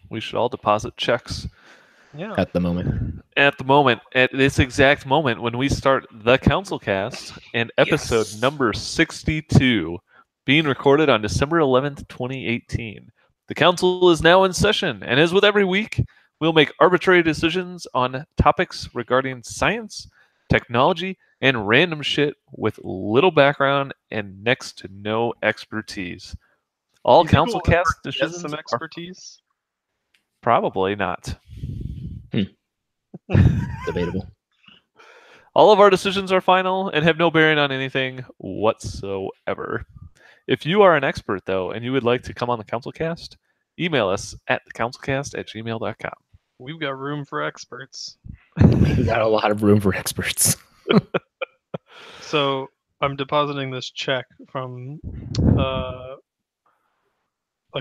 We should all deposit checks Yeah. At the moment. at this exact moment when we start the CouncilCast and episode number 62, being recorded on December 11th, 2018. The council is now in session, and as with every week, we'll make arbitrary decisions on topics regarding science, technology, and random shit with little background and next to no expertise. All You think we'll ever CouncilCast get decisions some are expertise? probably not. Debatable. All of our decisions are final and have no bearing on anything whatsoever. If you are an expert, though, and you would like to come on the CouncilCast, email us at thecouncilcast@gmail.com. We've got room for experts. We got a lot of room for experts. So I'm depositing this check from, I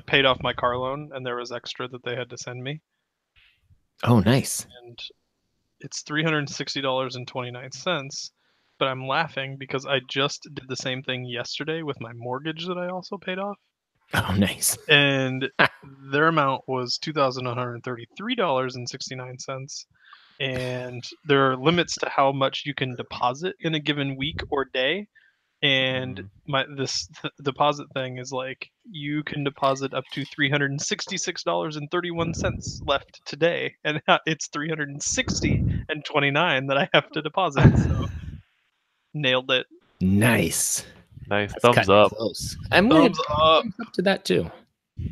paid off my car loan, and there was extra that they had to send me, Oh, nice. and it's $360.29. But I'm laughing because I just did the same thing yesterday with my mortgage that I also paid off, Oh, nice. and their amount was $2,133.69. And there are limits to how much you can deposit in a given week or day. And this deposit thing is like, you can deposit up to $366.31 left today, and it's $360.29 that I have to deposit. So nailed it. Nice. Nice. That's Thumbs cutting up. close. I'm Thumbs up up to that too.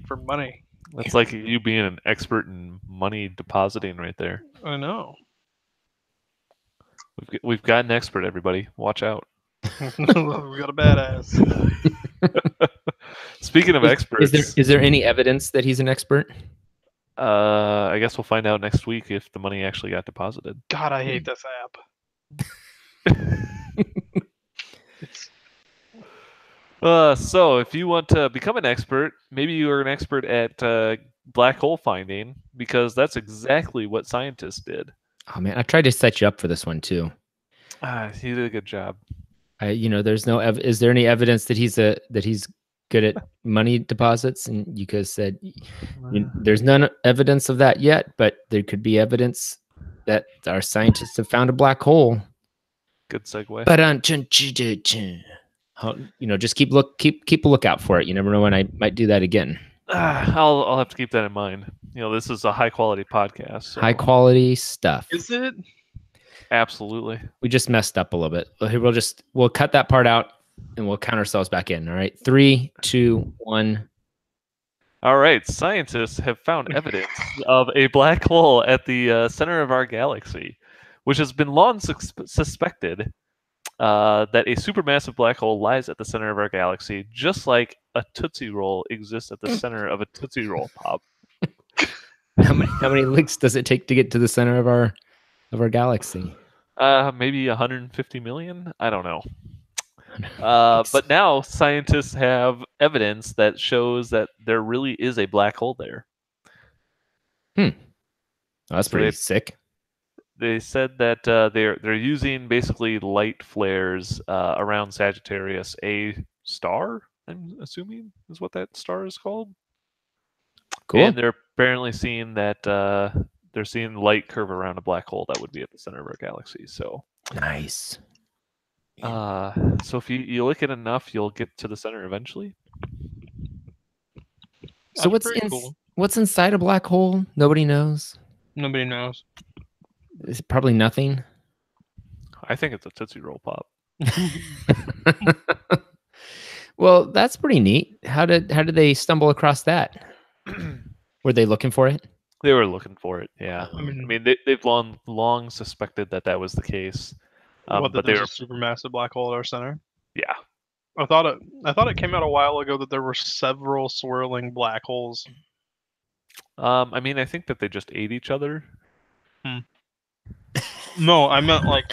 for money. That's like you being an expert in money depositing right there. I know. We've got an expert, everybody. Watch out. We got a badass. Speaking of experts, Is there any evidence that he's an expert? I guess we'll find out next week if the money actually got deposited. God, I hate this app. So if you want to become an expert, maybe you are an expert at black hole finding, because that's exactly what scientists did. Oh man, I tried to set you up for this one too. You did a good job. There's no. Is there any evidence that he's good at money deposits? And you guys said there's none evidence of that yet, but there could be evidence that our scientists have found a black hole. Good segue. But just keep a lookout for it. You never know when I might do that again. I'll have to keep that in mind. This is a high quality podcast. So. High quality stuff. Is it? Absolutely. We just messed up a little bit. We'll cut that part out and we'll count ourselves back in. All right. 3, 2, 1. All right. Scientists have found evidence of a black hole at the center of our galaxy, which has been long suspected that a supermassive black hole lies at the center of our galaxy, just like a Tootsie Roll exists at the center of a Tootsie Roll Pop. How many licks does it take to get to the center of our galaxy? Maybe 150 million? I don't know. But now scientists have evidence that shows that there really is a black hole there. Oh, that's pretty sick. They said that they're using basically light flares around Sagittarius, a star, I'm assuming is what that star is called. Cool. And they're apparently seeing that they're seeing light curve around a black hole that would be at the center of our galaxy. So nice. So if you look at enough, you'll get to the center eventually. So what's inside a black hole? Nobody knows. Nobody knows. It's probably nothing. I think it's a Tootsie Roll Pop. Well, that's pretty neat. How did they stumble across that? Were they looking for it? They were looking for it. Yeah. I mean they've long suspected that was the case. But there's a supermassive black hole at our center. Yeah. I thought it came out a while ago that there were several swirling black holes. I mean, I think that they just ate each other. No, I meant like.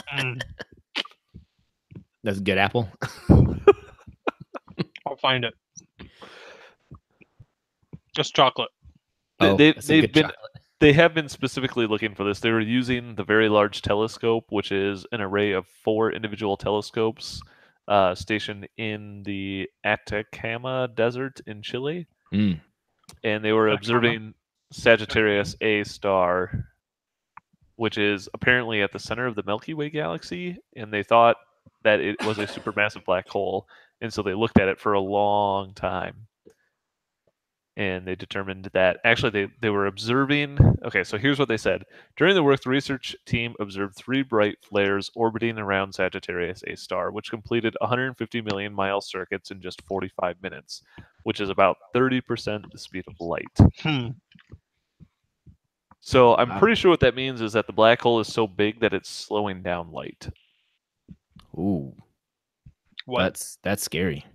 That's a good apple. I'll find it. Just chocolate. They have been specifically looking for this. They were using the Very Large Telescope, which is an array of 4 individual telescopes stationed in the Atacama Desert in Chile. And they were observing Sagittarius A star, which is apparently at the center of the Milky Way galaxy, and they thought that it was a supermassive black hole, and so they looked at it for a long time. And they determined that actually they were observing. Okay, so here's what they said. During the work, the research team observed 3 bright flares orbiting around Sagittarius A star, which completed 150 million mile circuits in just 45 minutes, which is about 30% the speed of light. So I'm pretty sure what that means is that the black hole is so big that it's slowing down light. Ooh, What? that's scary.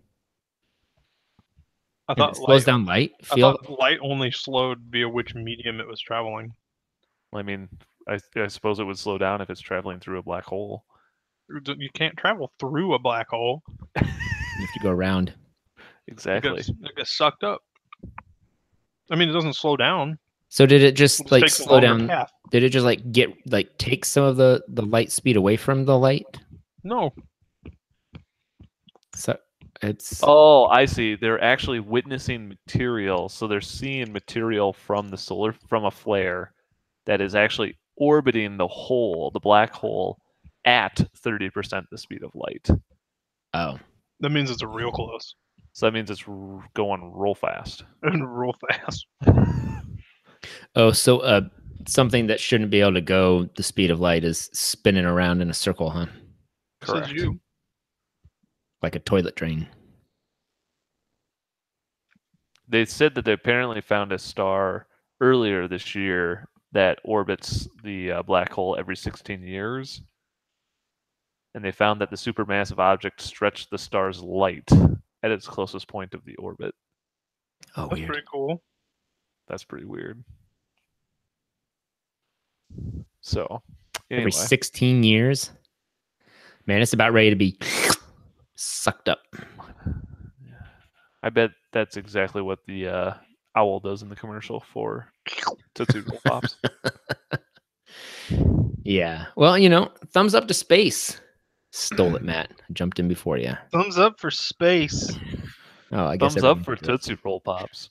I It thought slows down light. I thought light only slowed via which medium it was traveling. I mean, I suppose it would slow down if it's traveling through a black hole. You can't travel through a black hole. You have to go around. Exactly. It gets sucked up. I mean, it doesn't slow down. So did it just like takes a slow longer down? path. Did it just like take some of the light speed away from the light? No. So it's Oh, I see. They're actually witnessing material, so they're seeing material from a flare that is actually orbiting the black hole, at 30% the speed of light. oh, That means it's real close So that means it's going real fast. and real fast. oh, so something that shouldn't be able to go the speed of light is spinning around in a circle, huh? Correct. Says you. Like a toilet drain. They said that they apparently found a star earlier this year that orbits the black hole every 16 years. And they found that the supermassive object stretched the star's light at its closest point of the orbit. Oh, That's weird. pretty cool. That's pretty weird. So, anyway. Every 16 years? Man, it's about ready to be sucked up. I bet that's exactly what the owl does in the commercial for Tootsie Roll Pops. Yeah. Well, thumbs up to space. Stole it, Matt. I jumped in before you. Thumbs up for space. Oh, I guess Thumbs up everyone for does. Tootsie Roll Pops.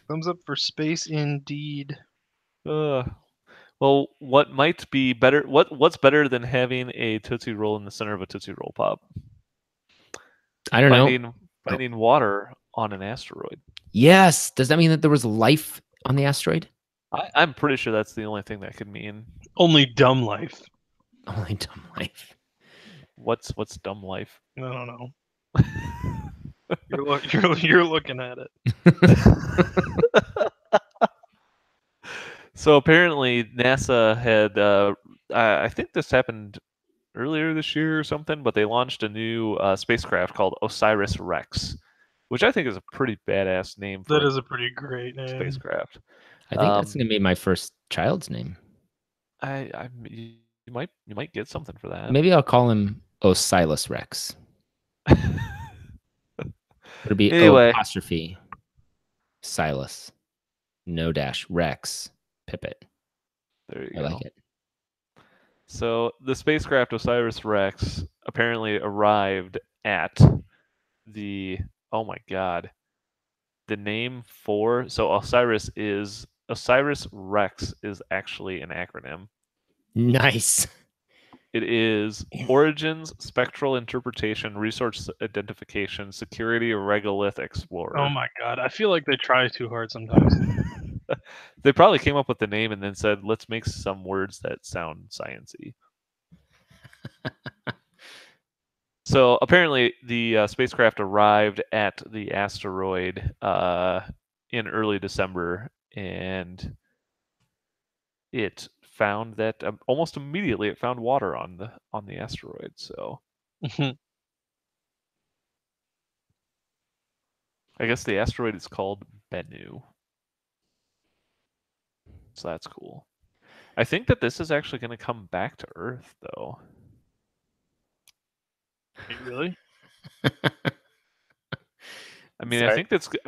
Thumbs up for space indeed. Well, what might be better? What's better than having a Tootsie Roll in the center of a Tootsie Roll Pop? I don't know. Finding water on an asteroid. Yes. Does that mean that there was life on the asteroid? I'm pretty sure that's the only thing that could mean. Only dumb life. Only dumb life. What's dumb life? I don't know. You're looking at it. So apparently NASA had, I think this happened earlier this year or something, but they launched a new spacecraft called OSIRIS-REx, which I think is a pretty badass name for That is a pretty great name. spacecraft. I think that's going to be my first child's name. You might get something for that. Maybe I'll call him OSIRIS-REx. It'll be Anyway. O' Silas. No dash Rex. Pippet. There you I go. like it. So the spacecraft OSIRIS-REx apparently arrived at the, oh my god, the name for, so OSIRIS-REx is actually an acronym. Nice. It is Origins, Spectral Interpretation, Resource Identification, Security, Regolith Explorer. Oh my god, I feel like they try too hard sometimes. They probably came up with the name and then said, let's make some words that sound science-y. So apparently the spacecraft arrived at the asteroid in early December, and it found that almost immediately it found water on the asteroid. So I guess the asteroid is called Bennu. So that's cool. I think that this is actually going to come back to Earth, though. Really? I mean, Sorry. I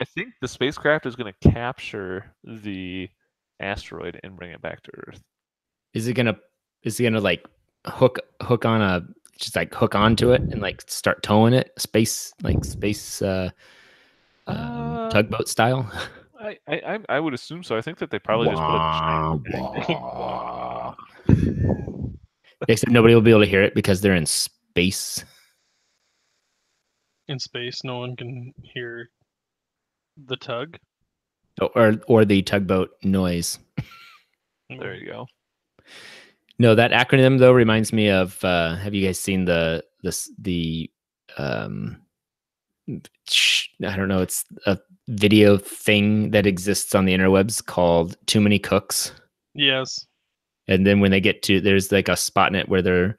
think the spacecraft is going to capture the asteroid and bring it back to Earth. Is it gonna like hook onto it and like start towing it space tugboat style? I would assume so. I think that they probably just put a giant Wah. Except nobody will be able to hear it because they're in space. In space, no one can hear the tug. Or the tugboat noise. There you go. No, that acronym though reminds me of. Have you guys seen the I don't know. It's a video thing that exists on the interwebs called "Too Many Cooks." Yes. And then when they get to, there's like a spot in it where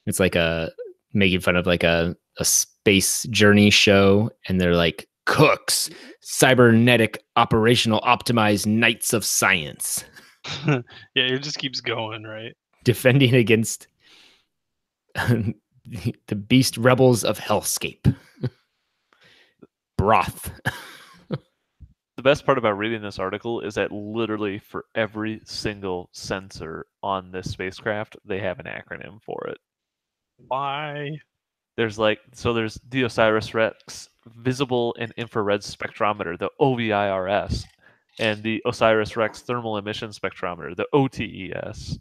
it's like a making fun of like a space journey show, and they're like cooks, cybernetic, operational, optimized knights of science. Yeah, it just keeps going, right? Defending against the beast rebels of hellscape. Broth. The best part about reading this article is that literally for every single sensor on this spacecraft, they have an acronym for it. Why? There's the OSIRIS-REx visible and infrared spectrometer, the OVIRS, and the OSIRIS-REx thermal emission spectrometer, the OTES,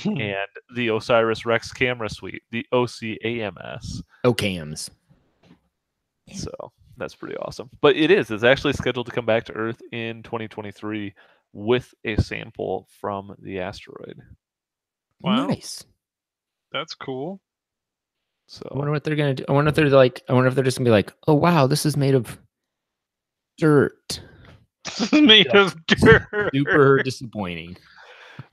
and the OSIRIS-REx camera suite, the OCAMS. OCAMs. So that's pretty awesome. But it's actually scheduled to come back to Earth in 2023 with a sample from the asteroid. Wow. Nice. That's cool. So I wonder what they're gonna do. I wonder if they're just gonna be like, oh wow, this is made of dirt. Made of dirt. Super disappointing.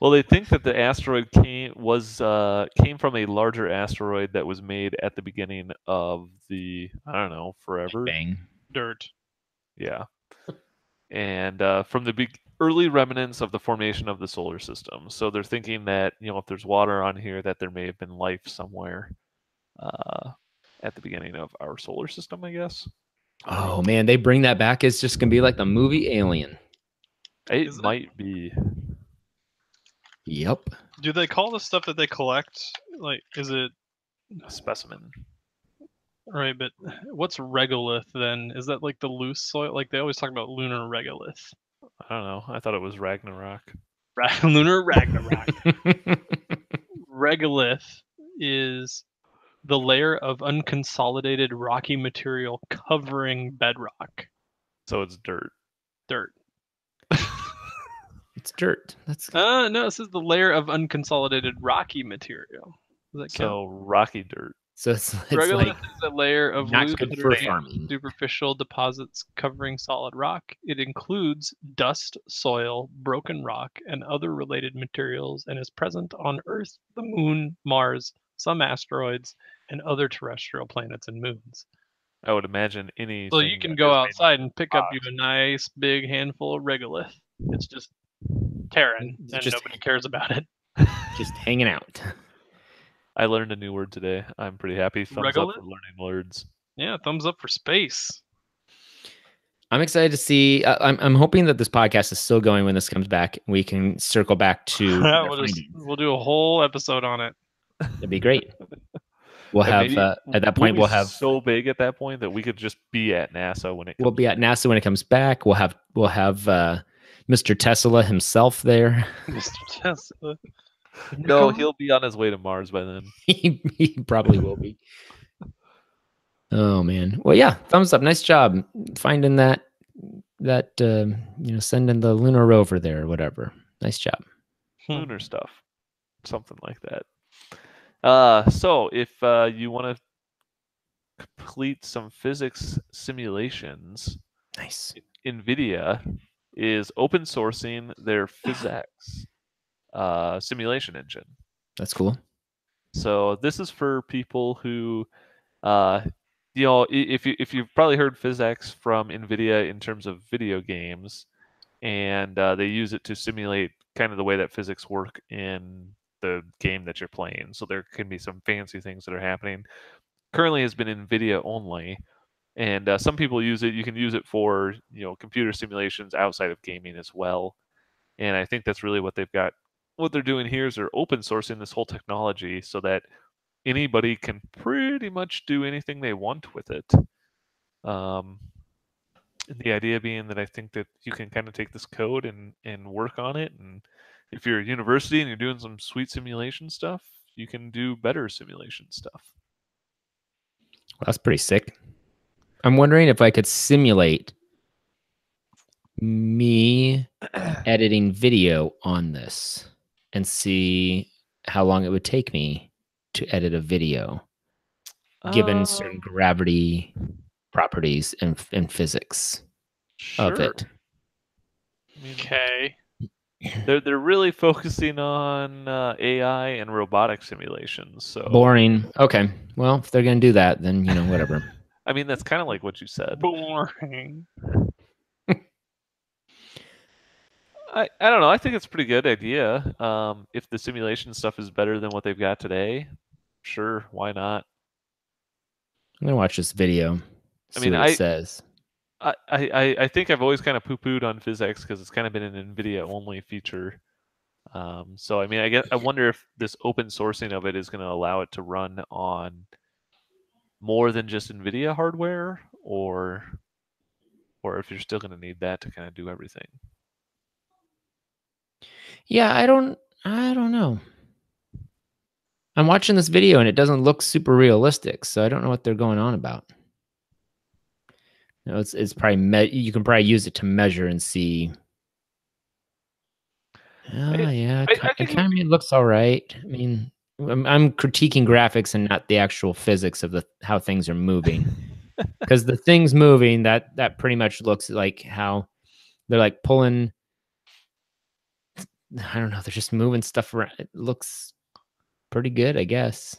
well, they think that the asteroid came from a larger asteroid that was made at the beginning of the forever. Bang. Dirt. Yeah. And from the early remnants of the formation of the solar system. So they're thinking that, if there's water on here, that there may have been life somewhere at the beginning of our solar system, I guess. Oh man, they bring that back. It's just gonna be like the movie Alien. It might be. Yep. Do they call the stuff that they collect, like, is it A specimen. right? But what's regolith then? Is that like the loose soil? Like they always talk about lunar regolith. I don't know. I thought it was Ragnarok. Lunar Ragnarok. Regolith is the layer of unconsolidated rocky material covering bedrock. So it's dirt. Dirt. It's dirt. That's No, it says the layer of unconsolidated rocky material. Does that count? So rocky dirt. so it's Regolith like is a layer of not loose good for grained farming. superficial deposits covering solid rock. It includes dust, soil, broken rock, and other related materials, and is present on Earth, the Moon, Mars, some asteroids, and other terrestrial planets and moons. I would imagine any. So you can go outside and pick up you a nice big handful of regolith. It's just Terran, and Just- nobody cares about it. Just hanging out. I learned a new word today. I'm pretty happy. Thumbs up for learning words. Yeah, thumbs up for space. I'm excited to see. I'm hoping that this podcast is still going when this comes back. We can circle back to their findings. We'll do a whole episode on it. That'd be great. We'll And have maybe at that point be we'll have so big at that point that we could just be at NASA when it. we'll be at NASA when it comes back. We'll have Mr. Tesla himself there. Mr. Tesla. No, he'll be on his way to Mars by then. he probably will be. Oh man. Well, yeah. Thumbs up. Nice job finding that sending the lunar rover there or whatever. Nice job. Lunar stuff, something like that. So if you want to complete some physics simulations, Nice. NVIDIA is open sourcing their PhysX simulation engine. That's cool. So this is for people who, if you've probably heard PhysX from NVIDIA in terms of video games, and they use it to simulate kind of the way that physics work in the game that you're playing. So there can be some fancy things that are happening. Currently has been NVIDIA only, and some people use it. You can use it for computer simulations outside of gaming as well. And I think that's really what they've got. What they're doing here is they're open sourcing this whole technology so that anybody can pretty much do anything they want with it. And the idea being that I think that you can kind of take this code and work on it. And if you're a university and you're doing some sweet simulation stuff, you can do better simulation stuff. That's pretty sick. I'm wondering if I could simulate me editing video on this and see how long it would take me to edit a video given certain gravity properties and physics of Sure. it. I mean, Okay. they're really focusing on AI and robotic simulations. So Boring. Okay. Well, if they're going to do that, then, whatever. I mean, that's kind of like what you said. Boring. I don't know. I think it's a pretty good idea. If the simulation stuff is better than what they've got today, sure, why not? I'm going to watch this video, see what it says. I think I've always kind of poo-pooed on physics because it's kind of been an NVIDIA only feature. So I mean, I wonder if this open sourcing of it is going to allow it to run on more than just NVIDIA hardware, or if you're still going to need that to kind of do everything. Yeah, I don't know. I'm watching this video and it doesn't look super realistic, so I don't know what they're going on about. It's probably you can probably use it to measure and see. Oh yeah, it looks all right. I mean, I'm critiquing graphics and not the actual physics of how things are moving. Because the things moving, that pretty much looks like how they're like pulling. I don't know. They're just moving stuff around. It looks pretty good, I guess.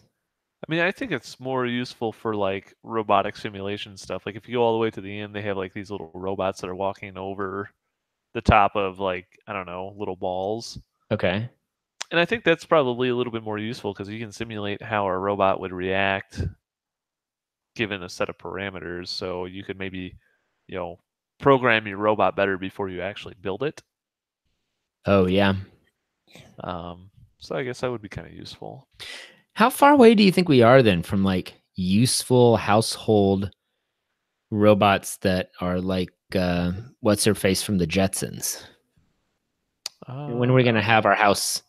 I mean, I think it's more useful for like robotic simulation stuff. Like if you go all the way to the end, they have like these little robots that are walking over the top of like, I don't know, little balls. Okay. And I think that's probably a little bit more useful because you can simulate how a robot would react given a set of parameters. So you could maybe, program your robot better before you actually build it. Oh yeah. So I guess that would be kind of useful. How far away do you think we are then from like useful household robots that are like what's her face from the Jetsons? When are we gonna have our house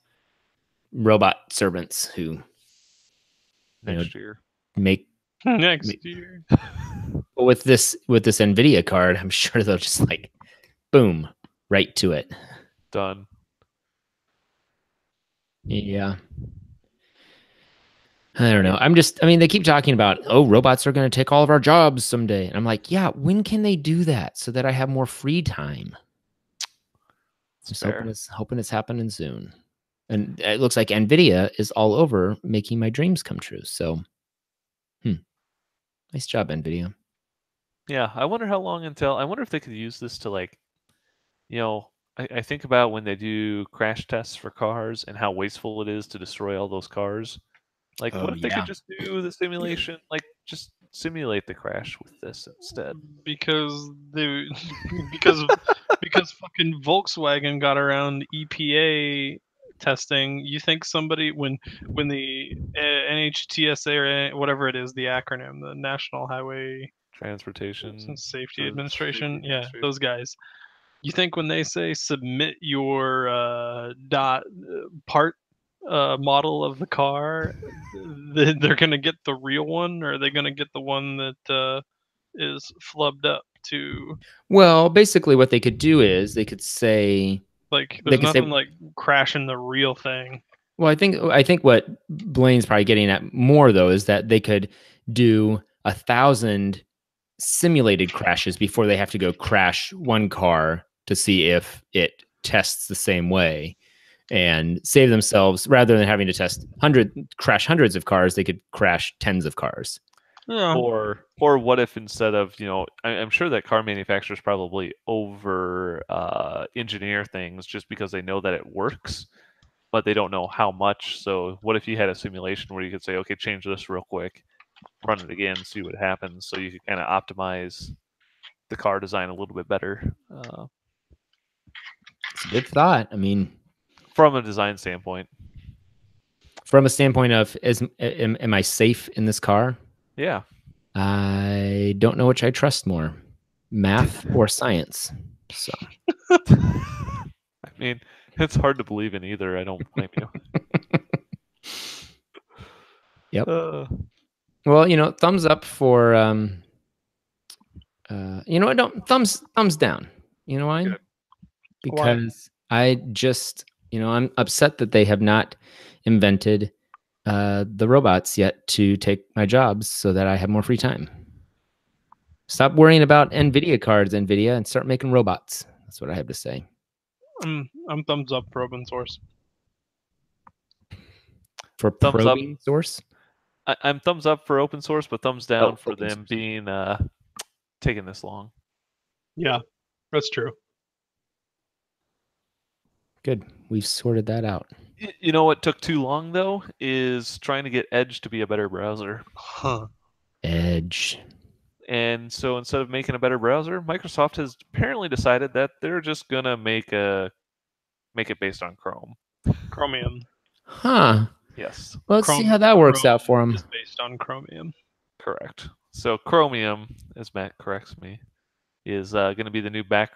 robot servants who next year make next year? But with this NVIDIA card, I'm sure they'll just like boom right to it. Done. Yeah. I don't know. I mean, they keep talking about, oh, robots are going to take all of our jobs someday. And I'm like, yeah, when can they do that so that I have more free time? Just hoping it's happening soon. And it looks like NVIDIA is all over making my dreams come true. So, nice job, NVIDIA. Yeah, I wonder how long until, I wonder if they could use this to like, I think about when they do crash tests for cars and how wasteful it is to destroy all those cars. Like, what if they could just do the simulation, like just simulate the crash with this instead? Because fucking Volkswagen got around EPA testing. You think somebody when the NHTSA or whatever it is, the acronym, the National Highway Transportation Safety Administration, those guys. You think when they say submit your part model of the car, they're gonna get the real one, or are they gonna get the one that is flubbed up to? Well, basically, what they could do is they could say like there's nothing like crashing the real thing. Well, I think what Blaine's probably getting at more though is that they could do 1,000 simulated crashes before they have to go crash one car to see if it tests the same way, and save themselves rather than having to crash hundreds of cars. They could crash tens of cars. Yeah. Or what if instead of, I'm sure that car manufacturers probably over engineer things just because they know that it works, but they don't know how much. So what if you had a simulation where you could say, okay, change this real quick, run it again, see what happens, so you could kind of optimize the car design a little bit better. It's a good thought. I mean, from a design standpoint. From a standpoint of, am I safe in this car? Yeah. I don't know which I trust more. math or science. So I mean, it's hard to believe in either. I don't blame you. Yep. Uh, Well, thumbs up for I don't thumbs down. You know why? Good. Why? Because I just, I'm upset that they have not invented the robots yet to take my jobs so that I have more free time. Stop worrying about NVIDIA cards, NVIDIA, and start making robots. That's what I have to say. I'm thumbs up for open source. For Thumbs up. probing source? I'm thumbs up for open source, but thumbs down for open them source. being taking this long. Yeah, that's true. Good. We've sorted that out. You know what took too long though is trying to get Edge to be a better browser. Huh. Edge. And so instead of making a better browser, Microsoft has apparently decided that they're just gonna make it based on Chrome. Chromium. Huh. Yes, Well, let's see how that works out for them. Is based on Chromium. correct. So Chromium, as Matt corrects me, is going to be the new back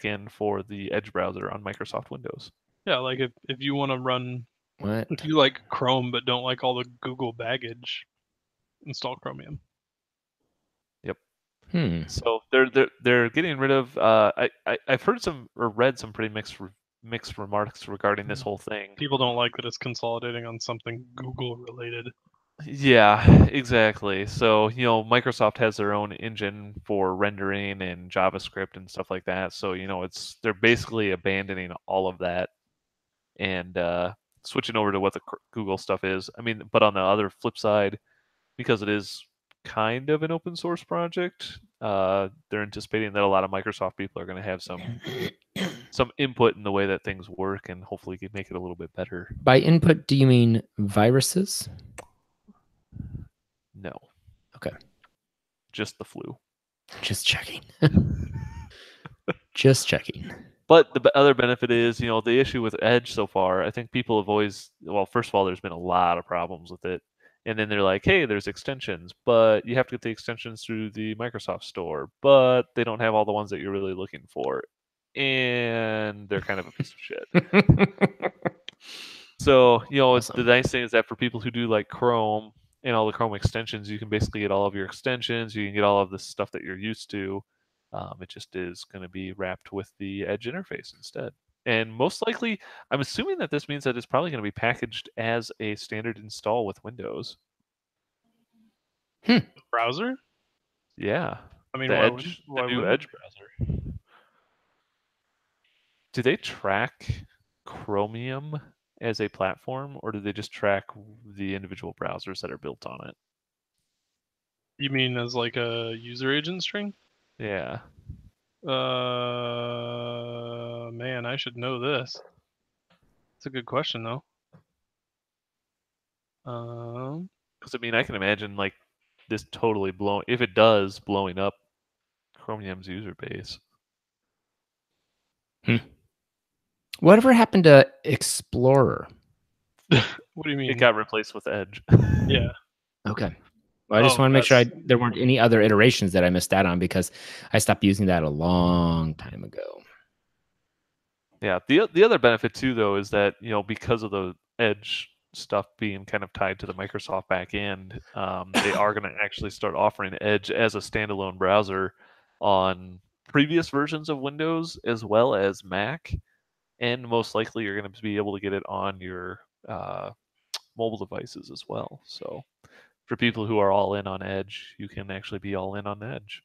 end for the Edge browser on Microsoft Windows. Yeah, like if you want to run, What? if you like Chrome but don't like all the Google baggage, install Chromium. So they're getting rid of. I've heard some or read some pretty mixed remarks regarding this whole thing. People don't like that it's consolidating on something Google related. Yeah, exactly. So, Microsoft has their own engine for rendering and JavaScript and stuff like that. So, they're basically abandoning all of that and switching over to what the Google stuff is. I mean, but on the other flip side, because it is kind of an open source project, they're anticipating that a lot of Microsoft people are going to have some input in the way that things work and hopefully make it a little bit better. By input, do you mean viruses? No. Okay. Just the flu. Just checking. Just checking. But the other benefit is, the issue with Edge so far, I think people have always, well, first of all, there's been a lot of problems with it. And then they're like, hey, there's extensions, but you have to get the extensions through the Microsoft Store, but they don't have all the ones that you're really looking for. And they're kind of a piece of shit. So, Awesome. the nice thing is that for people who do like Chrome and all the Chrome extensions, you can basically get all of your extensions, you can get all of the stuff that you're used to. It just is going to be wrapped with the Edge interface instead. And most likely, I'm assuming that this means that it's probably going to be packaged as a standard install with Windows. Browser? Yeah. I mean, The why Edge, why the new wouldn't Edge browser. Do they track Chromium as a platform, or do they just track the individual browsers that are built on it? you mean as like a user agent string? Yeah. Man, I should know this. It's a good question though. Because I mean, I can imagine like this totally blowing, if it does, blowing up Chromium's user base. Whatever happened to Explorer? What do you mean? It got replaced with Edge. Yeah. Okay. Well, I just Oh, want to make sure that's- there weren't any other iterations that I missed out on because I stopped using that a long time ago. Yeah. The other benefit too, though, is that because of the Edge stuff being kind of tied to the Microsoft backend, they are going to actually start offering Edge as a standalone browser on previous versions of Windows as well as Mac, and most likely you're going to be able to get it on your mobile devices as well. So for people who are all in on Edge, you can actually be all in on Edge.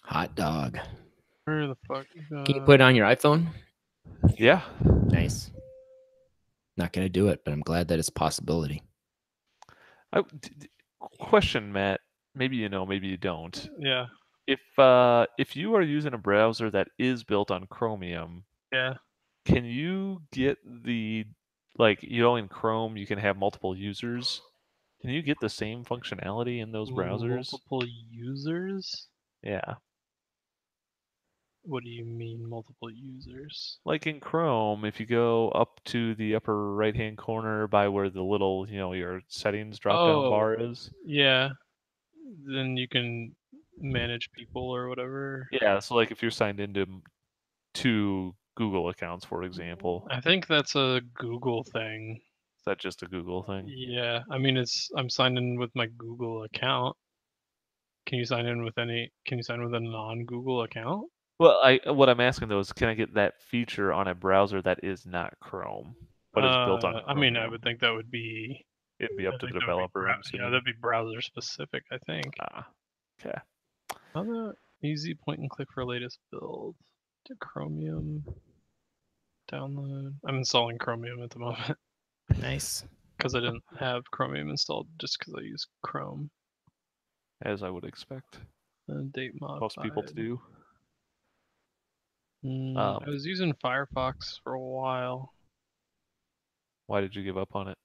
Hot dog. Where the fuck? Can you put it on your iPhone? Yeah. Nice. Not going to do it, but I'm glad that it's a possibility. Question, Matt. Maybe you know, maybe you don't. Yeah. If you are using a browser that is built on Chromium, Yeah. can you get in Chrome you can have multiple users? Can you get the same functionality in those browsers? Multiple users? Yeah. What do you mean multiple users? Like in Chrome, if you go up to the upper right-hand corner by where the little, your settings drop-down bar is. Yeah. Then you can manage people or whatever. Yeah, so like if you're signed into two Google accounts, for example, I think that's a Google thing. is that just a Google thing? Yeah, I mean I'm signed in with my Google account. Can you sign in with can you sign with a non-Google account? Well, what I'm asking though is, can I get that feature on a browser that is not Chrome, but is built on I mean, I Chromium? would think that would be It'd be up to the that would be developer, I'm yeah, assuming. that'd be browser specific, I think. Ah, okay. Other easy point and click for latest build. To Chromium download. I'm installing Chromium at the moment Nice. because I didn't have Chromium installed just because I use Chrome. As I would expect Date modified. most people to do. I was using Firefox for a while. Why did you give up on it?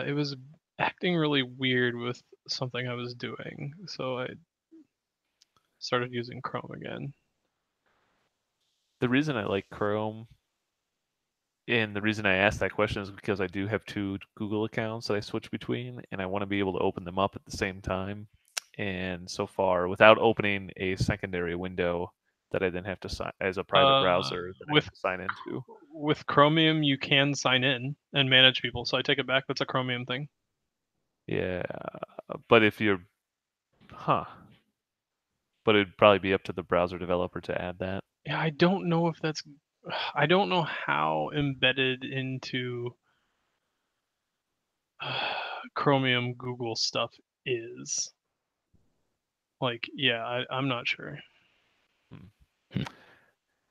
It was acting really weird with something I was doing, so I started using Chrome again. The reason I like Chrome, and the reason I asked that question, is because I do have two Google accounts that I switch between, and I want to be able to open them up at the same time. And so far, without opening a secondary window that I then have to sign as a private browser that I have to sign into. With Chromium, you can sign in and manage people. So I take it back. That's a Chromium thing. Yeah, but if you're, but it'd probably be up to the browser developer to add that. Yeah, I don't know if that's. I don't know how embedded into Chromium Google stuff is. Like, yeah, I'm not sure.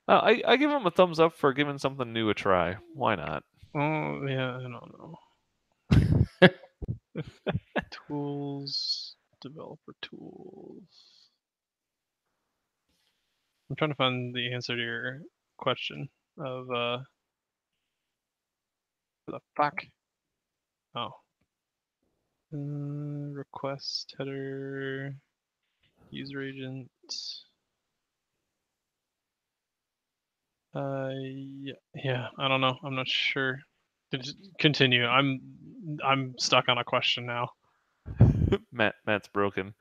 I give them a thumbs up for giving something new a try. Why not? Oh, yeah, I don't know. Tools, developer tools. I'm trying to find the answer to your question of the fuck. Oh. Request header, user agent. Yeah, I don't know. I'm not sure. Continue. I'm stuck on a question now. Matt's broken.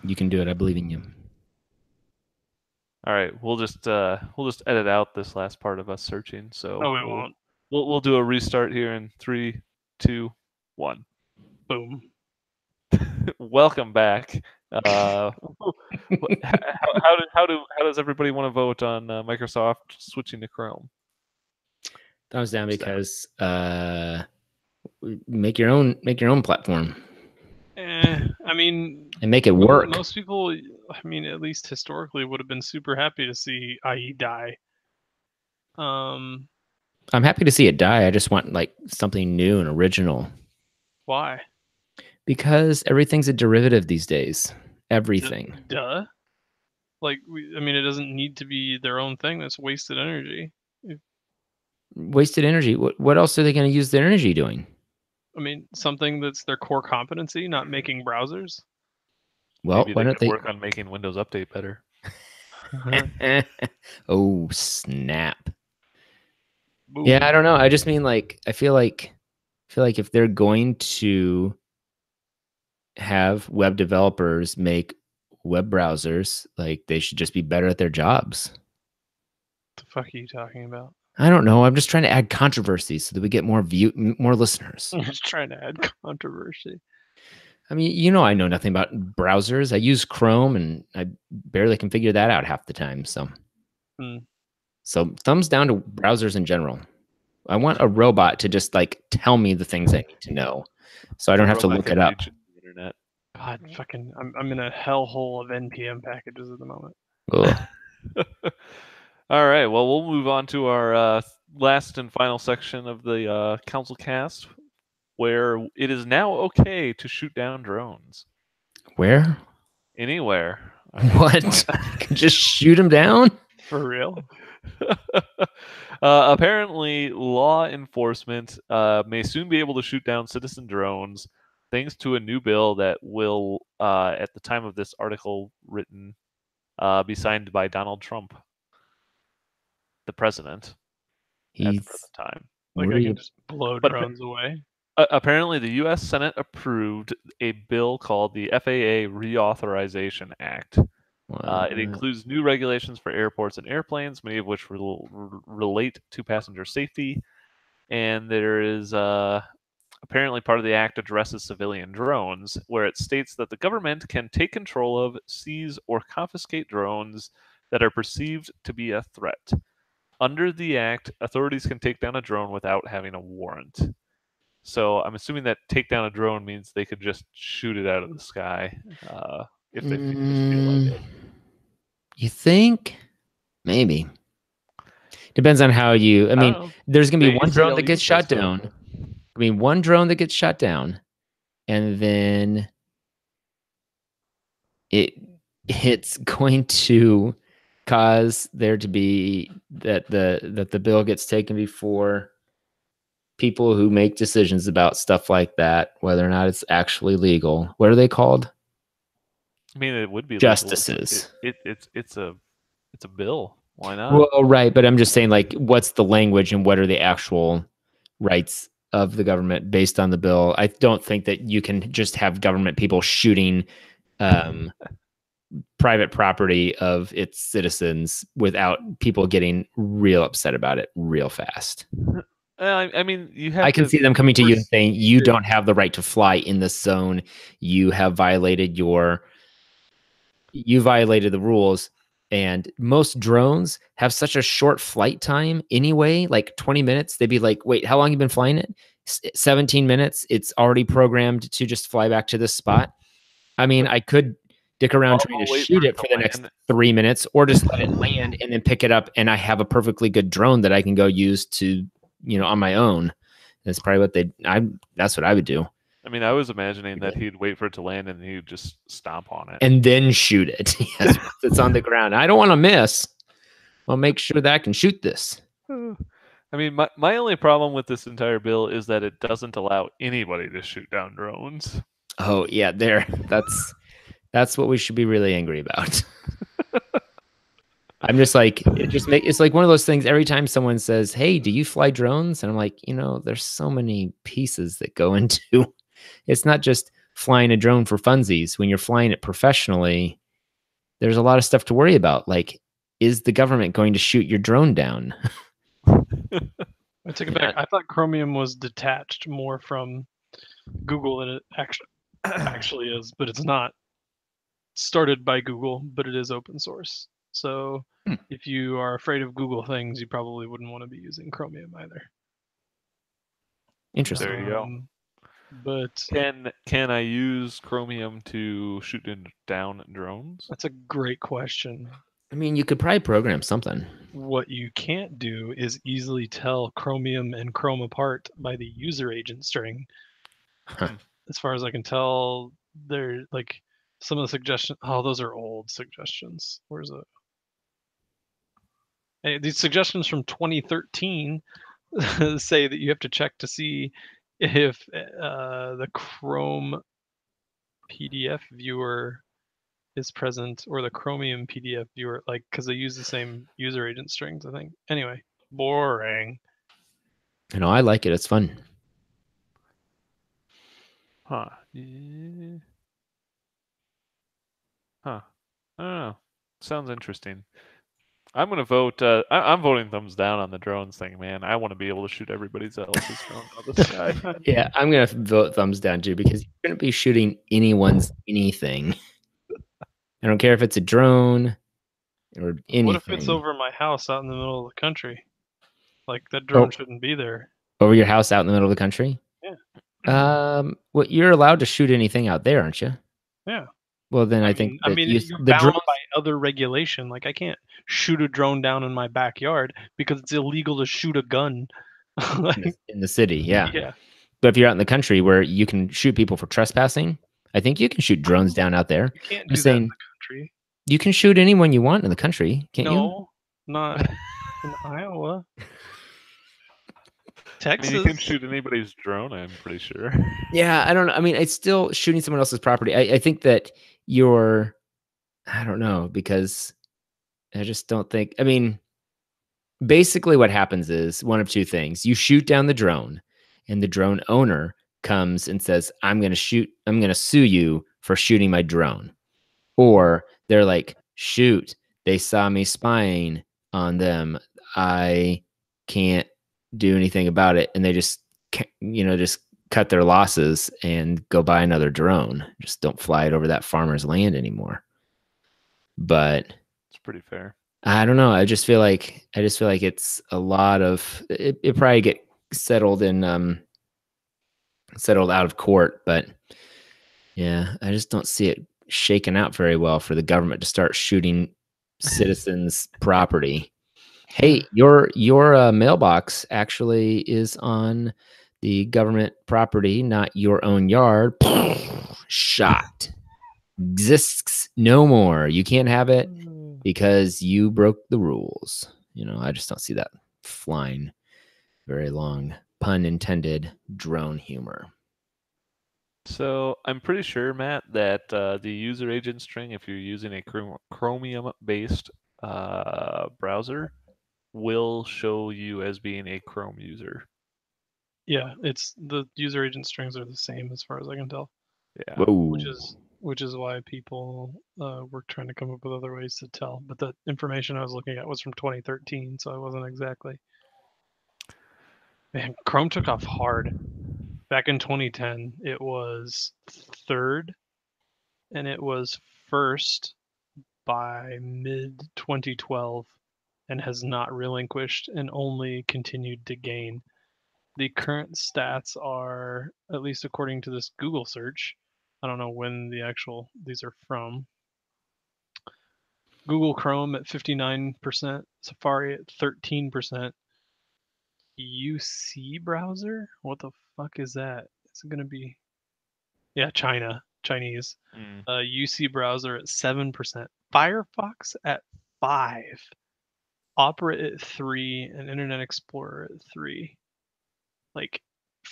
You can do it. I believe in you. All right, we'll just edit out this last part of us searching. So Oh, we won't. We'll do a restart here in 3, 2, 1. Boom. Welcome back. How does everybody want to vote on Microsoft switching to Chrome? Thumbs down because make your own platform. I mean, and make it work. Most people, I mean, at least historically, would have been super happy to see IE die. I'm happy to see it die. I just want like something new and original. Why? Because everything's a derivative these days. Everything. Duh. Like, I mean, it doesn't need to be their own thing. That's wasted energy. Wasted energy. What else are they going to use their energy doing? I mean, something that's their core competency, not making browsers. Well, maybe why they don't could work on making Windows Update better. Oh, snap. Boom. Yeah, I don't know. I just mean like I feel like if they're going to have web developers make web browsers, like they should just be better at their jobs. What the fuck are you talking about? I don't know. I'm just trying to add controversy so that we get more listeners. I'm just trying to add controversy. I mean, you know, I know nothing about browsers. I use Chrome and I barely can figure that out half the time. So, so thumbs down to browsers in general. I want a robot to just like tell me the things I need to know, so I don't have to look it up. Internet. God, fucking, I'm in a hellhole of NPM packages at the moment. All right, well, we'll move on to our last and final section of the CouncilCast, where it is now okay to shoot down drones. Where? Anywhere. What? Just shoot them down? For real? Apparently, law enforcement may soon be able to shoot down citizen drones, thanks to a new bill that will, at the time of this article written, be signed by Donald Trump, the president, at the present time. Like I can just blow drones away. Apparently, the U.S. Senate approved a bill called the FAA Reauthorization Act. It includes new regulations for airports and airplanes, many of which relate to passenger safety. And there is apparently part of the act addresses civilian drones, where it states that the government can take control of, seize, or confiscate drones that are perceived to be a threat. Under the act, authorities can take down a drone without having a warrant. So I'm assuming that take down a drone means they could just shoot it out of the sky if they just feel like it. You think? Maybe. Depends on how you. I mean, there's gonna be one drone that gets shot down. I mean, one drone that gets shot down, and then it's going to cause there to be that the bill gets taken before people who make decisions about stuff like that, whether or not it's actually legal. What are they called? I mean, it would be justices. It's a bill. Why not? Well, right, but I'm just saying, like, what's the language and what are the actual rights of the government based on the bill? I don't think that you can just have government people shooting private property of its citizens without people getting real upset about it real fast. I mean, you have. I can see them coming to you and saying, "You don't have the right to fly in this zone. You have violated the rules." And most drones have such a short flight time anyway, like 20 minutes. They'd be like, "Wait, how long have you been flying it?" 17 minutes. It's already programmed to just fly back to this spot. I mean, I could dick around trying to shoot it for the next 3 minutes, or just let it land and then pick it up, and I have a perfectly good drone that I can go use to, on my own. That's probably what that's what I would do. I mean, I was imagining that he'd wait for it to land and he'd just stomp on it. And then shoot it. Yes, it's on the ground. I don't want to miss. I'll make sure that I can shoot this. I mean, my only problem with this entire bill is that it doesn't allow anybody to shoot down drones. Oh, yeah, that's what we should be really angry about. I'm just like, it's like one of those things every time someone says, "Hey, do you fly drones?" And I'm like, there's so many pieces that go into. It's not just flying a drone for funsies. When you're flying it professionally, there's a lot of stuff to worry about. Like, is the government going to shoot your drone down? I take it back. I thought Chromium was detached more from Google than it actually is, but it's not. It's started by Google, but it is open source. So if you are afraid of Google things, you probably wouldn't want to be using Chromium either. Interesting. There you go. But can I use Chromium to shoot down drones? That's a great question. I mean, you could probably program something. What you can't do is easily tell Chromium and Chrome apart by the user agent string. As far as I can tell, they're like some of the suggestions. Oh, those are old suggestions. Where's it? Hey, these suggestions from 2013 say that you have to check to see if the Chrome PDF viewer is present or the Chromium PDF viewer, like, because they use the same user agent strings, I think. Anyway, boring. I like it. It's fun. Huh. Yeah. Huh. I don't know. Sounds interesting. I'm gonna vote. I'm voting thumbs down on the drones thing, man. I want to be able to shoot everybody else's drone out of the sky. Yeah, I'm gonna vote thumbs down too, because you're gonna be shooting anyone's anything. I don't care if it's a drone or anything. What if it's over my house out in the middle of the country? Like, that drone shouldn't be there. Over your house out in the middle of the country? Yeah. Well, you're allowed to shoot anything out there, aren't you? Yeah. Well, then I think that you're bound by other regulation. Like, I can't shoot a drone down in my backyard because it's illegal to shoot a gun. in the city, yeah. Yeah. But if you're out in the country where you can shoot people for trespassing, I think you can shoot drones down out there. You can't do that in the country. You can shoot anyone you want in the country, can't you? No, not in Iowa. Texas. I mean, you can shoot anybody's drone, I'm pretty sure. Yeah, I don't know. I mean, it's still shooting someone else's property. I think that I don't know, because I just don't think, I mean, basically what happens is one of two things. You shoot down the drone, and the drone owner comes and says, I'm going to sue you for shooting my drone. Or they're like, shoot, they saw me spying on them. I can't do anything about it. And they just, just cut their losses and go buy another drone. Just don't fly it over that farmer's land anymore. But It's pretty fair. I don't know. I just feel like it's a lot of it probably get settled out of court, but yeah, I just don't see it shaken out very well for the government to start shooting citizens' property. Hey, your mailbox actually is on the government property, not your own yard. Shot. Exists no more. You can't have it because you broke the rules. I just don't see that flying very long. Pun intended. Drone humor. So I'm pretty sure, Matt, that the user agent string, if you're using a Chromium-based browser, will show you as being a Chrome user. Yeah, it's the user agent strings are the same as far as I can tell. Yeah. Whoa. Which is why people were trying to come up with other ways to tell. But the information I was looking at was from 2013, so I wasn't exactly. Man, Chrome took off hard. Back in 2010, it was third, and it was first by mid 2012, and has not relinquished and only continued to gain. The current stats are, at least according to this Google search, I don't know when these are from. Google Chrome at 59%, Safari at 13%, UC browser? What the fuck is that? Is it gonna be? Yeah, Chinese. Mm. UC browser at 7%, Firefox at 5, Opera at 3, and Internet Explorer at 3. Like,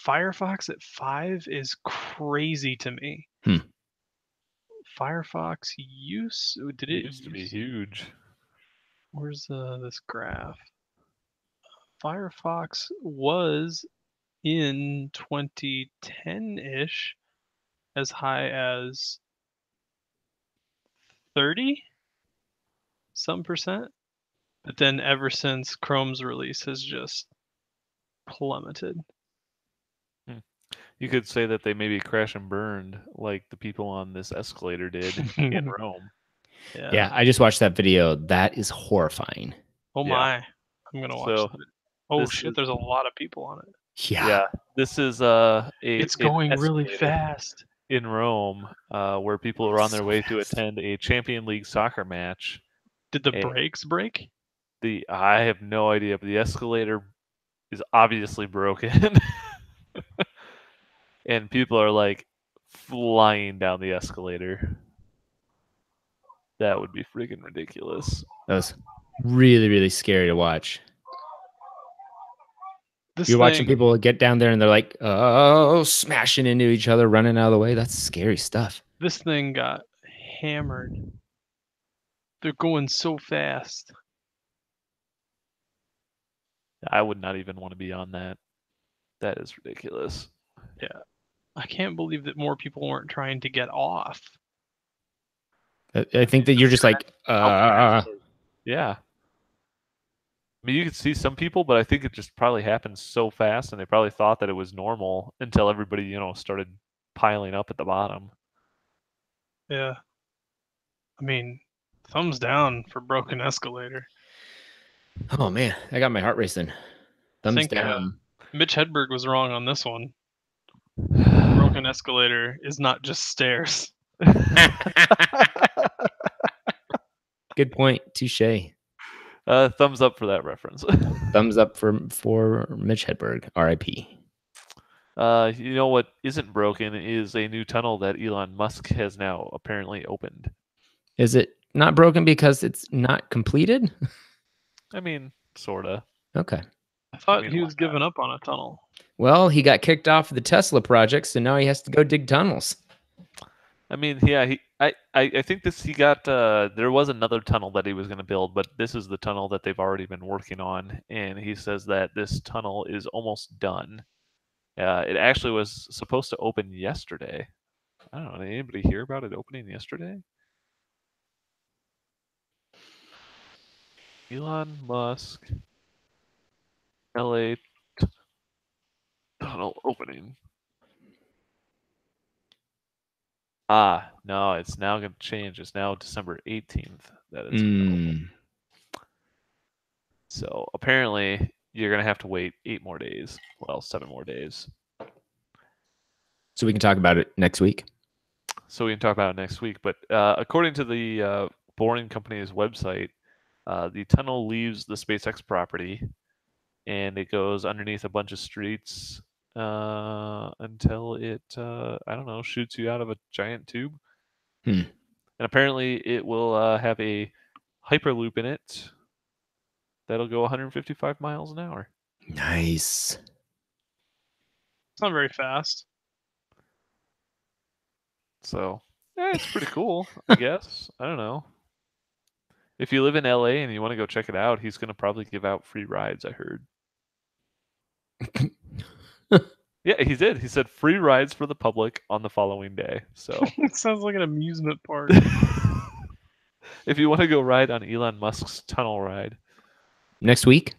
Firefox at 5 is crazy to me. Firefox use It used to be huge. Where's this graph? Firefox was in 2010-ish as high as 30 some percent, but then ever since Chrome's release has just plummeted. You could say that they maybe crash and burned like the people on this escalator did in Rome. Yeah, I just watched that video. That is horrifying. Oh my. I'm going to watch that. Oh shit, there's a lot of people on it. Yeah. This is it's going really fast in Rome, where people are on their way to attend a Champion League soccer match. Did the brakes break? I have no idea, but the escalator is obviously broken. And people are like flying down the escalator. That would be freaking ridiculous. That was really, really scary to watch. You're watching people get down there and they're like, oh, smashing into each other, running out of the way. That's scary stuff. This thing got hammered. They're going so fast. I would not even want to be on that. That is ridiculous. Yeah. I can't believe that more people weren't trying to get off. I think that you're just like, yeah. I mean, you could see some people, but I think it just probably happened so fast, and they probably thought that it was normal until everybody, started piling up at the bottom. Yeah. I mean, thumbs down for broken escalator. Oh man, I got my heart racing. Thumbs down. Mitch Hedberg was wrong on this one. Broken escalator is not just stairs. Good point. Touche. Thumbs up for that reference. Thumbs up for Mitch Hedberg. R.I.P. You know what isn't broken is a new tunnel that Elon Musk has now apparently opened. Is it not broken because it's not completed? I mean, sorta. Okay. I thought he was giving up on a tunnel. Well, he got kicked off the Tesla project, so now he has to go dig tunnels. I mean, yeah, I think he got, there was another tunnel that he was going to build, but this is the tunnel that they've already been working on, and he says that this tunnel is almost done. It actually was supposed to open yesterday. I don't know. Did anybody hear about it opening yesterday? Elon Musk, LA tunnel opening. No, it's now going to change. It's now December 18th that it's going to open. So apparently you're going to have to wait 8 more days. Well, 7 more days. So we can talk about it next week. So we can talk about it next week. But according to the Boring Company's website, the tunnel leaves the SpaceX property and it goes underneath a bunch of streets until it, I don't know, shoots you out of a giant tube. And apparently it will have a hyperloop in it that'll go 155 miles an hour. Nice. It's not very fast. So, yeah, it's pretty cool, I guess. I don't know. If you live in LA and you want to go check it out, he's going to probably give out free rides, I heard. Yeah, he did. He said free rides for the public on the following day. So It sounds like an amusement park. if you want to go ride on Elon Musk's tunnel ride, Next week?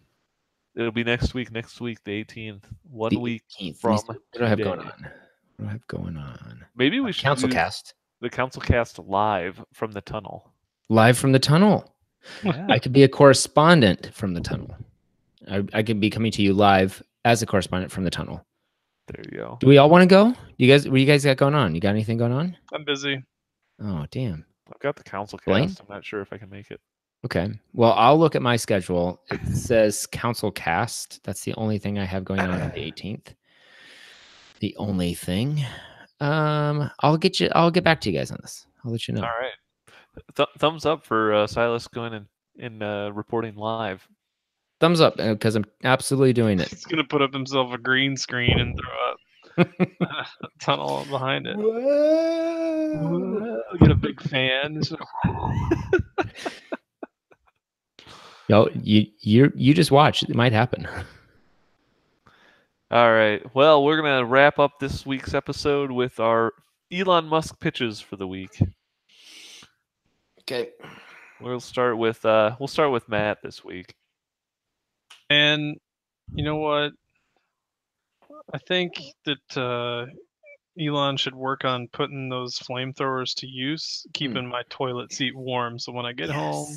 it'll be next week, the 18th. 1 week 18th. from What do I have today. going on? What do I have going on? Maybe we should do CouncilCast. the CouncilCast live from the tunnel. Live from the tunnel. Yeah. I could be a correspondent from the tunnel. I could be coming to you live as a correspondent from the tunnel. There you go. Do we all want to go? What do you guys got going on? You got anything going on? I'm busy. Oh, damn. I've got the CouncilCast. Blaine? I'm not sure if I can make it. Okay. Well, I'll look at my schedule. It says CouncilCast. That's the only thing I have going on the 18th. The only thing. I'll get back to you guys on this. I'll let you know. All right. Thumbs up for Silas going and reporting live. Thumbs up because I'm absolutely doing it. He's gonna put up himself a green screen and throw up a tunnel behind it. Whoa. Get a big fan. Yo, you just watch. It might happen. All right. Well, we're gonna wrap up this week's episode with our Elon Musk pitches for the week. Okay. We'll start with Matt this week. And you know what? I think that Elon should work on putting those flamethrowers to use, keeping my toilet seat warm, so when I get home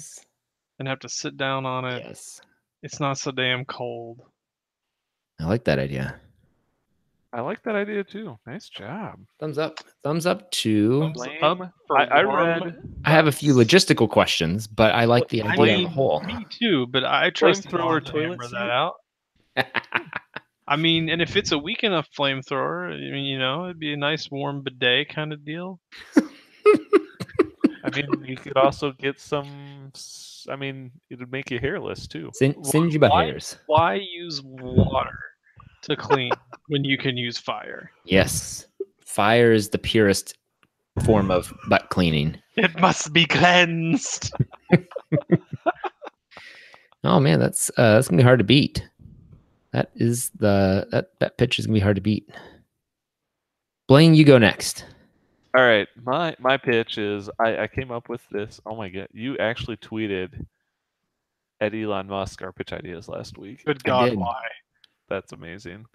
and have to sit down on it, it's not so damn cold. I like that idea. I like that idea too. Nice job. Thumbs up. Thumbs up to. Thumbs up for I warm. read. I have a few logistical questions, but I like the idea on the whole. Me too, but I trust Flamethrower Elon to toilet hammer seat? that out. I mean, and if it's a weak enough flamethrower, I mean, you know, it'd be a nice warm bidet kind of deal. I mean, you could also get some. I mean, it would make you hairless too. Singe by hairs. Why use water to clean when you can use fire? Yes. Fire is the purest form of butt cleaning. It must be cleansed. Oh man, that's gonna be hard to beat. That pitch is gonna be hard to beat. Blaine, you go next. All right, my pitch is I came up with this. Oh my god, you actually tweeted at Elon Musk our pitch ideas last week. Good God, did. why? That's amazing.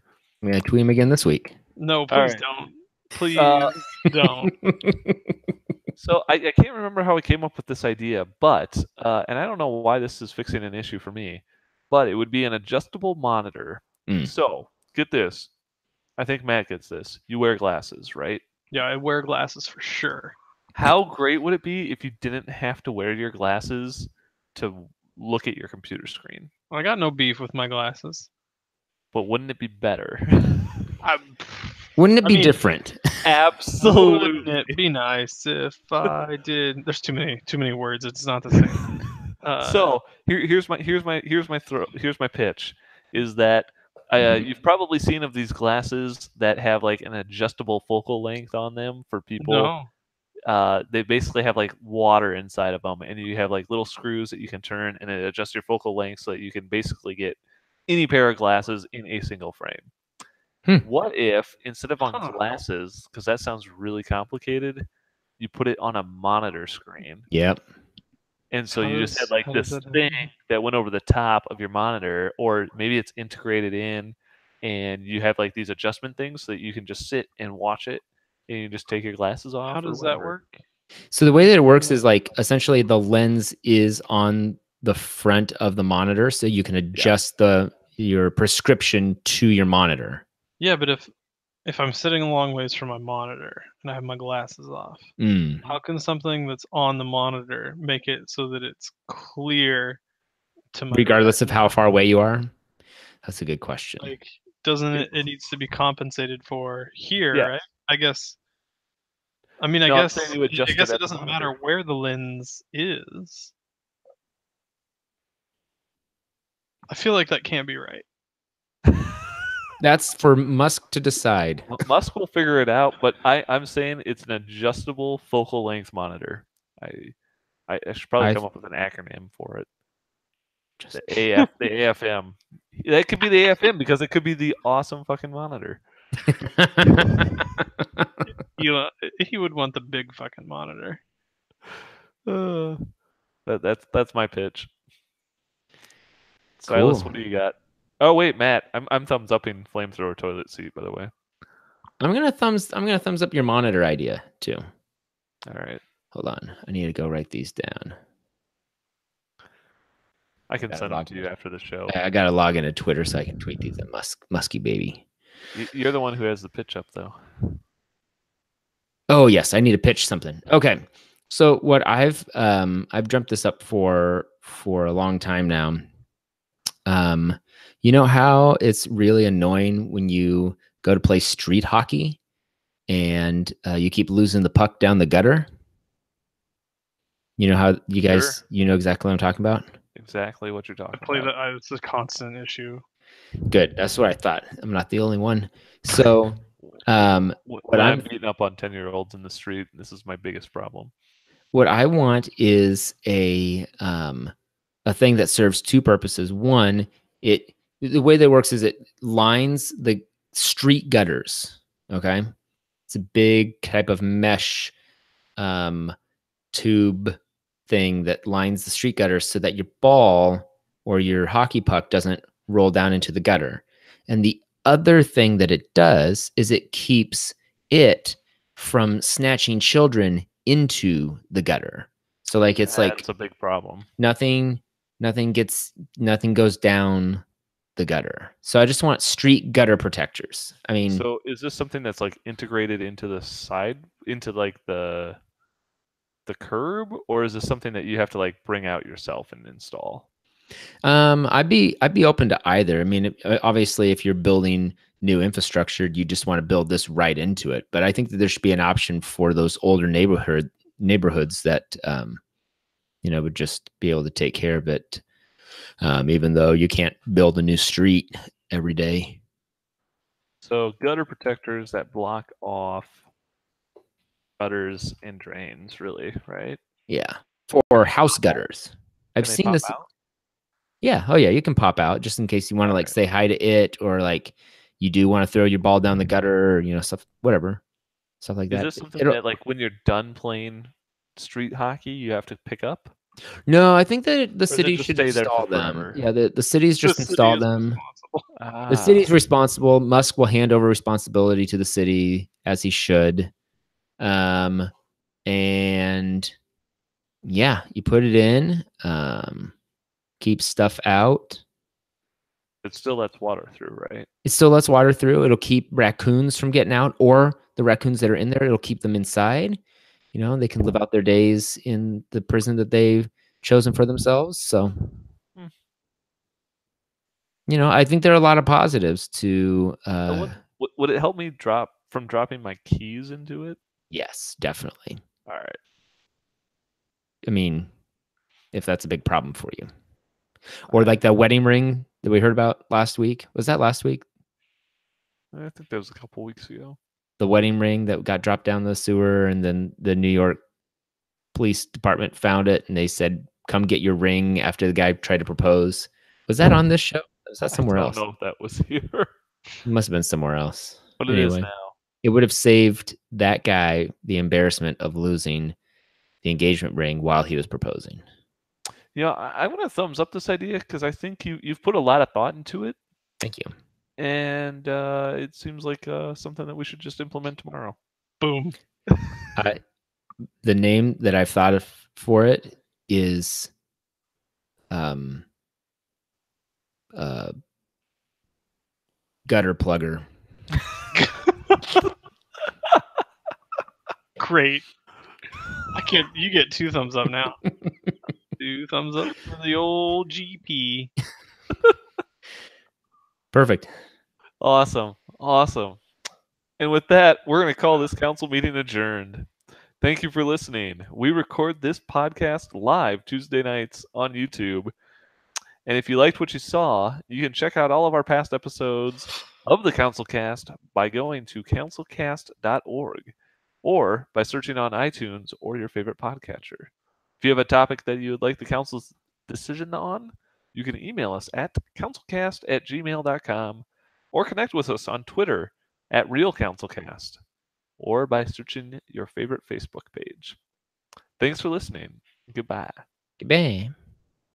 I'm gonna tweet him again this week. No, please right. don't. Please don't. So I can't remember how we came up with this idea, but and I don't know why this is fixing an issue for me, but it would be an adjustable monitor. So get this. I think Matt gets this. You wear glasses, right? Yeah, I wear glasses for sure. How great would it be if you didn't have to wear your glasses to look at your computer screen? I got no beef with my glasses. But wouldn't it be better? Wouldn't it be mean, different? Absolutely. Wouldn't it be nice if I did? There's too many words. It's not the same. So here's my pitch is that you've probably seen of these glasses that have like an adjustable focal length on them for people. No. They basically have like water inside of them, and you have like little screws that you can turn, and it adjusts your focal length so that you can basically get any pair of glasses in a single frame. What if instead of on Huh. glasses, because that sounds really complicated, you put it on a monitor screen? Yep. And so How you just had does- like how does this that thing happen? that went over the top of your monitor, or maybe it's integrated in, and you have like these adjustment things so that you can just sit and watch it, and you just take your glasses off. How or does that whatever. work? So the way that it works is like essentially the lens is on the front of the monitor, so you can adjust your prescription to your monitor. Yeah, but if I'm sitting a long ways from my monitor and I have my glasses off, how can something that's on the monitor make it so that it's clear to my Regardless of glasses? how far away you are? That's a good question. Like, doesn't it needs to be compensated for here, Yeah. right? I guess. I mean, I No, I'm guess saying you adjust it it at the doesn't matter monitor. where the lens is. I feel like that can't be right. That's for Musk to decide. Musk will figure it out, but I'm saying it's an adjustable focal length monitor. I should probably come up with an acronym for it. The the AFM. That could be the AFM because it could be the awesome fucking monitor. He would want the big fucking monitor. That's my pitch. Cool. Silas, what do you got? Oh wait, Matt, I'm thumbs upping flamethrower toilet seat, by the way. I'm gonna thumbs up your monitor idea too. All right. Hold on. I need to go write these down. I can send them to you after the show. I gotta log into Twitter so I can tweet these at Musky Baby. You're the one who has the pitch up though. Oh yes, I need to pitch something. Okay. So what I've dreamt this up for a long time now. You know how it's really annoying when you go to play street hockey and you keep losing the puck down the gutter? You know how you guys, Sure. you know exactly what I'm talking about? Exactly what you're talking I play about. that. It's a constant issue. Good. That's what I thought. I'm not the only one. So, when I'm I'm beating up on 10-year-olds in the street, this is my biggest problem. what I want is a thing that serves two purposes. One, the way that works is it lines the street gutters. Okay, it's a big type of mesh tube thing that lines the street gutters so that your ball or your hockey puck doesn't roll down into the gutter. And the other thing that it does is it keeps it from snatching children into the gutter. So like it's That's a big problem. nothing goes down the gutter. So I just want street gutter protectors. I mean, So is this something that's like integrated into the side, into like the curb, or is this something that you have to like bring out yourself and install? I'd be open to either. I mean, obviously, if you're building new infrastructure, you just want to build this right into it. But I think that there should be an option for those older neighborhoods that would just be able to take care of it, even though you can't build a new street every day. So gutter protectors that block off gutters and drains, really, right? Yeah, for house gutters. I've Can they seen pop this. out? Yeah. Oh yeah, you can pop out just in case you want to like say hi to it, or like you do want to throw your ball down the gutter, or stuff, whatever, stuff like Is that. this something that like when you're done playing street hockey, you have to pick up? No, I think that the Or does it city just should stay there install for them. forever? Yeah, the cities just The city install is them. responsible. The city's responsible. Musk will hand over responsibility to the city as he should. And yeah, you put it in, keep stuff out. It still lets water through, right? It still lets water through. It'll keep raccoons from getting out, or the raccoons that are in there, it'll keep them inside. They can live out their days in the prison that they've chosen for themselves. So, I think there are a lot of positives to. Would it help me dropping my keys into it? Yes, definitely. All right. I mean, if that's a big problem for you, or like that wedding ring that we heard about last week. Was that last week? I think that was a couple weeks ago. The wedding ring that got dropped down the sewer, and then the New York Police Department found it, and they said, "Come get your ring." After the guy tried to propose. Was that on this show? Was that somewhere else? I don't know if that was here. It must have been somewhere else. But it is Anyway, now. it would have saved that guy the embarrassment of losing the engagement ring while he was proposing. I want to thumbs up this idea because I think you've put a lot of thought into it, Thank you. and it seems like something that we should just implement tomorrow. Boom. The name that I've thought of for it is gutter plugger. Great. You get 2 thumbs up now. 2 thumbs up for the old GP. Perfect. Awesome. And with that, we're going to call this council meeting adjourned. Thank you for listening. We record this podcast live Tuesday nights on YouTube. And if you liked what you saw, you can check out all of our past episodes of the CouncilCast by going to councilcast.org or by searching on iTunes or your favorite podcatcher. If you have a topic that you would like the council's decision on, you can email us at councilcast@gmail.com or connect with us on Twitter at RealCouncilCast or by searching your favorite Facebook page. Thanks for listening. Goodbye. Goodbye.